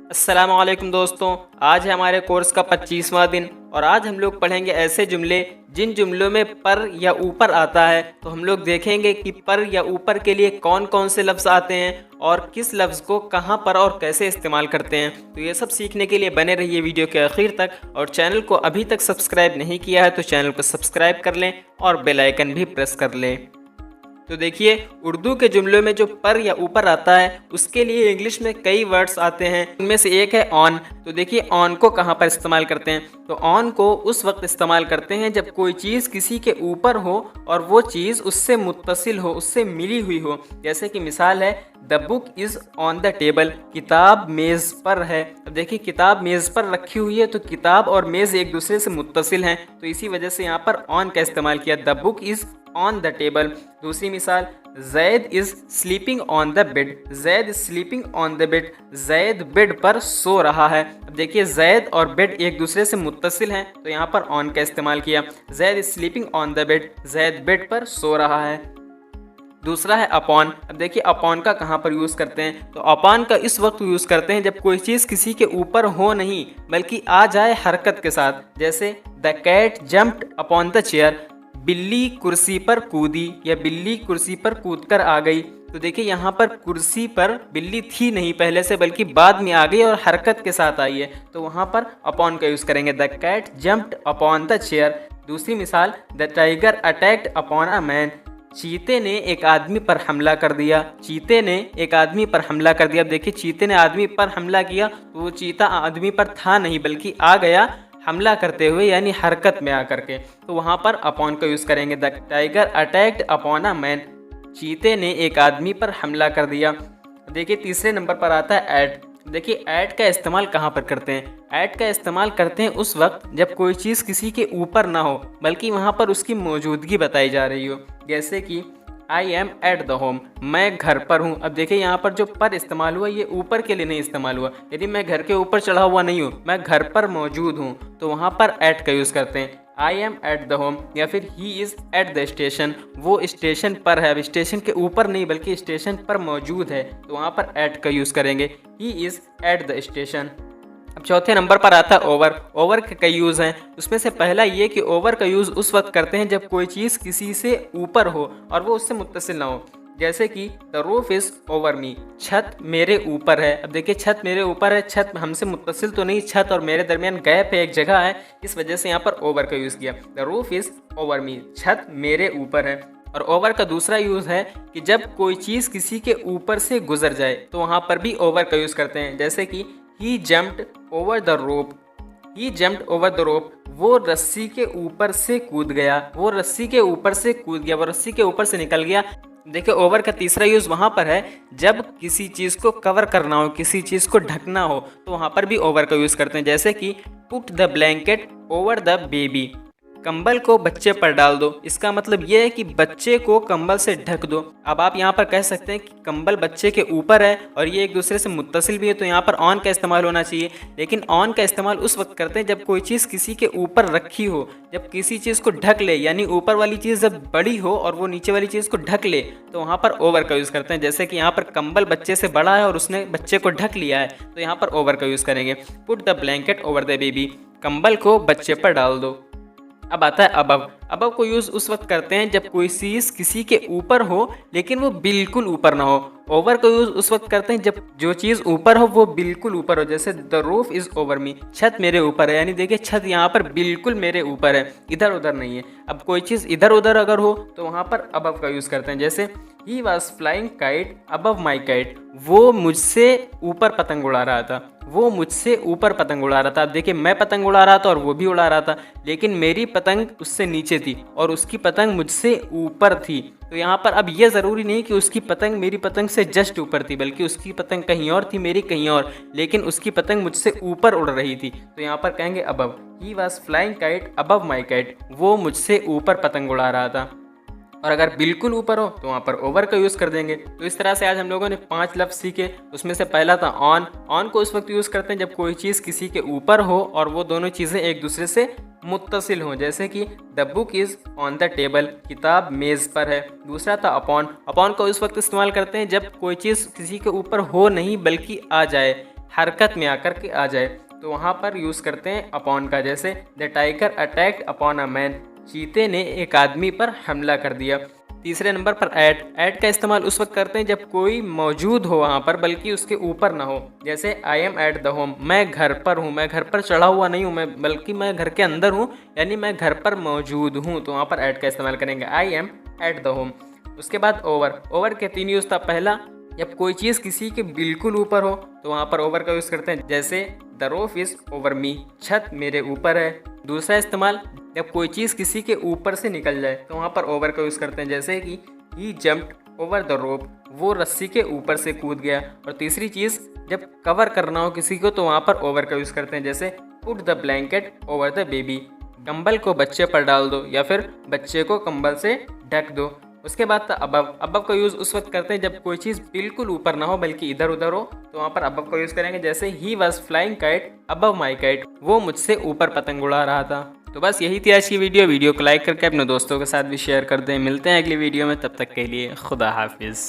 अस्सलामुअलैकुम दोस्तों। आज है हमारे कोर्स का 25वां दिन और आज हम लोग पढ़ेंगे ऐसे जुमले जिन जुमलों में पर या ऊपर आता है। तो हम लोग देखेंगे कि पर या ऊपर के लिए कौन कौन से लफ्ज़ आते हैं और किस लफ्ज़ को कहाँ पर और कैसे इस्तेमाल करते हैं। तो ये सब सीखने के लिए बने रहिए वीडियो के आखिर तक, और चैनल को अभी तक सब्सक्राइब नहीं किया है तो चैनल को सब्सक्राइब कर लें और बेल आइकन भी प्रेस कर लें। तो देखिए, उर्दू के जुमलों में जो पर या ऊपर आता है उसके लिए इंग्लिश में कई वर्ड्स आते हैं। उनमें से एक है ऑन। तो देखिए, ऑन को कहाँ पर इस्तेमाल करते हैं। तो ऑन को उस वक्त इस्तेमाल करते हैं जब कोई चीज़ किसी के ऊपर हो और वो चीज़ उससे मुत्तसिल हो, उससे मिली हुई हो। जैसे कि मिसाल है, the book is on the table, किताब मेज़ पर है। अब देखिए, किताब मेज़ पर रखी हुई है तो किताब और मेज़ एक दूसरे से मुत्तसिल हैं, तो इसी वजह से यहाँ पर ऑन का इस्तेमाल किया। The book is on the table. दूसरी मिसाल, Zaid is sleeping on the bed, Zaid sleeping on the bed, Zaid bed पर सो रहा है। अब देखिए, जैद और बेड एक दूसरे से मुत्तसिल हैं तो यहाँ पर ऑन का इस्तेमाल किया। Zaid is sleeping on the bed, Zaid bed पर सो रहा है। दूसरा है अपॉन। अब देखिए, अपॉन का कहाँ पर यूज़ करते हैं। तो अपॉन का इस वक्त यूज़ करते हैं जब कोई चीज़ किसी के ऊपर हो नहीं बल्कि आ जाए हरकत के साथ। जैसे the cat jumped upon the chair, बिल्ली कुर्सी पर कूदी या बिल्ली कुर्सी पर कूदकर आ गई। तो देखिए, यहाँ पर कुर्सी पर बिल्ली थी नहीं पहले से बल्कि बाद में आ गई और हरकत के साथ आई है, तो वहाँ पर अपॉन का यूज़ करेंगे। The cat jumped upon the chair. दूसरी मिसाल, the tiger attacked upon a man, चीते ने एक आदमी पर हमला कर दिया, चीते ने एक आदमी पर हमला कर दिया। अब देखिए, चीते ने आदमी पर हमला किया तो वो चीता आदमी पर था नहीं बल्कि आ गया हमला करते हुए, यानी हरकत में आकर के, तो वहाँ पर अपॉन का यूज़ करेंगे। The tiger attacked upon a man, चीते ने एक आदमी पर हमला कर दिया। देखिए, तीसरे नंबर पर आता है ऐड। देखिए, ऐड का इस्तेमाल कहाँ पर करते हैं। ऐड का इस्तेमाल करते हैं उस वक्त जब कोई चीज़ किसी के ऊपर ना हो बल्कि वहाँ पर उसकी मौजूदगी बताई जा रही हो। जैसे कि I am at the home, मैं घर पर हूँ। अब देखिए, यहाँ पर जो पर इस्तेमाल हुआ ये ऊपर के लिए नहीं इस्तेमाल हुआ, यदि मैं घर के ऊपर चढ़ा हुआ नहीं हूँ, मैं घर पर मौजूद हूँ, तो वहाँ पर एट का यूज़ करते हैं। I am at the home या फिर he is at the station, वो स्टेशन पर है। अब स्टेशन के ऊपर नहीं बल्कि स्टेशन पर मौजूद है, तो वहाँ पर एट का यूज़ करेंगे। He is at the station. अब चौथे नंबर पर आता है ओवर। ओवर के कई यूज़ हैं, उसमें से पहला ये कि ओवर का यूज़ उस वक्त करते हैं जब कोई चीज़ किसी से ऊपर हो और वो उससे मुत्तसिल ना हो। जैसे कि the roof is over me, छत मेरे ऊपर है। अब देखिए, छत मेरे ऊपर है, छत हमसे मुत्तसिल तो नहीं, छत और मेरे दरमियान गैप है, एक जगह है, इस वजह से यहाँ पर ओवर का यूज़ किया। The roof is over me, छत मेरे ऊपर है। और ओवर का दूसरा यूज़ है कि जब कोई चीज़ किसी के ऊपर से गुजर जाए तो वहाँ पर भी ओवर का यूज़ करते हैं। जैसे कि he jumped over the rope, he jumped over the rope, वो रस्सी के ऊपर से कूद गया, वो रस्सी के ऊपर से कूद गया, वो रस्सी के ऊपर से निकल गया। देखिए, ओवर का तीसरा यूज़ वहाँ पर है जब किसी चीज़ को कवर करना हो, किसी चीज़ को ढकना हो, तो वहाँ पर भी ओवर का यूज़ करते हैं। जैसे कि put the blanket over the baby, कंबल को बच्चे पर डाल दो। इसका मतलब यह है कि बच्चे को कंबल से ढक दो। अब आप यहाँ पर कह सकते हैं कि कंबल बच्चे के ऊपर है और ये एक दूसरे से मुत्तसिल भी है, तो यहाँ पर ऑन का इस्तेमाल होना चाहिए। लेकिन ऑन का इस्तेमाल उस वक्त करते हैं जब कोई चीज़ किसी के ऊपर रखी हो, जब किसी चीज़ को ढक ले, यानी ऊपर वाली चीज़ जब बड़ी हो और वो नीचे वाली चीज़ को ढक ले, तो वहाँ पर ओवर का यूज़ करते हैं। जैसे कि यहाँ पर कंबल बच्चे से बड़ा है और उसने बच्चे को ढक लिया है, तो यहाँ पर ओवर का यूज़ करेंगे। Put the blanket over the baby, कंबल को बच्चे पर डाल दो। अब आता है अबव। अबव को यूज़ उस वक्त करते हैं जब कोई चीज़ किसी के ऊपर हो लेकिन वो बिल्कुल ऊपर ना हो। ओवर को यूज़ उस वक्त करते हैं जब जो चीज़ ऊपर हो वो बिल्कुल ऊपर हो। जैसे the roof is over me, छत मेरे ऊपर है, यानी देखिए, छत यहाँ पर बिल्कुल मेरे ऊपर है, इधर उधर नहीं है। अब कोई चीज़ इधर उधर अगर हो तो वहाँ पर अबव का यूज़ करते हैं। जैसे he was flying kite above my kite, वो मुझसे ऊपर पतंग उड़ा रहा था, वो मुझसे ऊपर पतंग उड़ा रहा था। अब देखिए, मैं पतंग उड़ा रहा था और वो भी उड़ा रहा था, लेकिन मेरी पतंग उससे नीचे थी और उसकी पतंग मुझसे ऊपर थी। तो यहाँ पर अब ये ज़रूरी नहीं कि उसकी पतंग मेरी पतंग से जस्ट ऊपर थी, बल्कि उसकी पतंग कहीं और थी, मेरी कहीं और, लेकिन उसकी पतंग मुझसे ऊपर उड़ रही थी, तो यहाँ पर कहेंगे above. He was flying kite above my kite, वो मुझसे ऊपर पतंग उड़ा रहा था। और अगर बिल्कुल ऊपर हो तो वहाँ पर ओवर का यूज़ कर देंगे। तो इस तरह से आज हम लोगों ने 5 लफ्ज़ सीखे। उसमें से पहला था ऑन। ऑन को उस वक्त यूज़ करते हैं जब कोई चीज़ किसी के ऊपर हो और वो दोनों चीज़ें एक दूसरे से मुत्तसिल हों। जैसे कि the book is on the table, किताब मेज़ पर है। दूसरा था अपॉन। अपॉन को उस वक्त इस्तेमाल करते हैं जब कोई चीज़ किसी के ऊपर हो नहीं बल्कि आ जाए, हरकत में आकर के आ जाए, तो वहाँ पर यूज़ करते हैं अपॉन का। जैसे the tiger attacked upon a man, चीते ने एक आदमी पर हमला कर दिया। तीसरे नंबर पर ऐट का इस्तेमाल उस वक्त करते हैं जब कोई मौजूद हो वहाँ पर बल्कि उसके ऊपर ना हो। जैसे I am at the home, मैं घर पर हूँ, मैं घर पर चढ़ा हुआ नहीं हूँ, मैं बल्कि मैं घर के अंदर हूँ, यानी मैं घर पर मौजूद हूँ, तो वहाँ पर ऐट का इस्तेमाल करेंगे, I am at the home. उसके बाद ओवर के 3 यूज़ था। पहला, जब कोई चीज़ किसी के बिल्कुल ऊपर हो तो वहाँ पर ओवर का यूज़ करते हैं। जैसे the roof is over me, छत मेरे ऊपर है। दूसरा इस्तेमाल, जब कोई चीज़ किसी के ऊपर से निकल जाए तो वहाँ पर ओवर का यूज़ करते हैं। जैसे कि ही जंप्ड ओवर द रोप, वो रस्सी के ऊपर से कूद गया। और तीसरी चीज़, जब कवर करना हो किसी को तो वहाँ पर ओवर का यूज़ करते हैं। जैसे put the blanket over the baby, कंबल को बच्चे पर डाल दो या फिर बच्चे को कंबल से ढक दो। उसके बाद था अबव का यूज़ उस वक्त करते हैं जब कोई चीज़ बिल्कुल ऊपर ना हो बल्कि इधर उधर हो, तो वहाँ पर अबव का यूज़ करेंगे। जैसे he was flying kite above my kite, वो मुझसे ऊपर पतंग उड़ा रहा था। तो बस यही थी आज की वीडियो को लाइक करके अपने दोस्तों के साथ भी शेयर कर दें। मिलते हैं अगली वीडियो में, तब तक के लिए खुदा हाफिज़।